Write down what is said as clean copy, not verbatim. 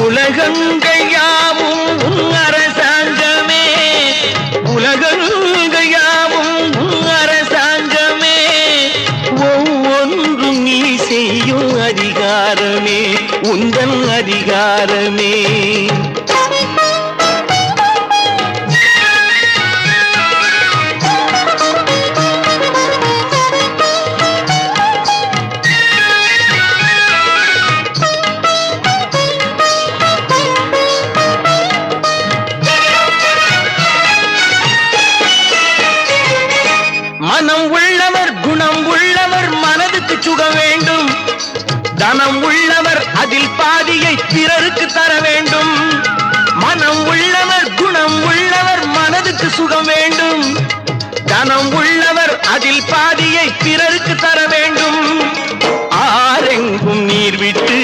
உலகங்கள் யாவும் அரசாங்கமே, உலகங்கள் யாவும் அரசாங்கமே, ஒவ்வொன்றும் நீ செய்யும் அதிகாரமே உந்தன் அதிகாரமே. மனம் உள்ளவர் குணம் உள்ளவர் மனதுக்கு சுக வேண்டும், தனம் உள்ளவர் அதில் பாதியை பிறருக்கு தர வேண்டும். மனம் உள்ளவர் குணம் உள்ளவர் மனதுக்கு சுகம் வேண்டும், தனம் உள்ளவர் அதில் பாதியை பிறருக்கு தர வேண்டும். ஆரெங்கும் நீர் விட்டு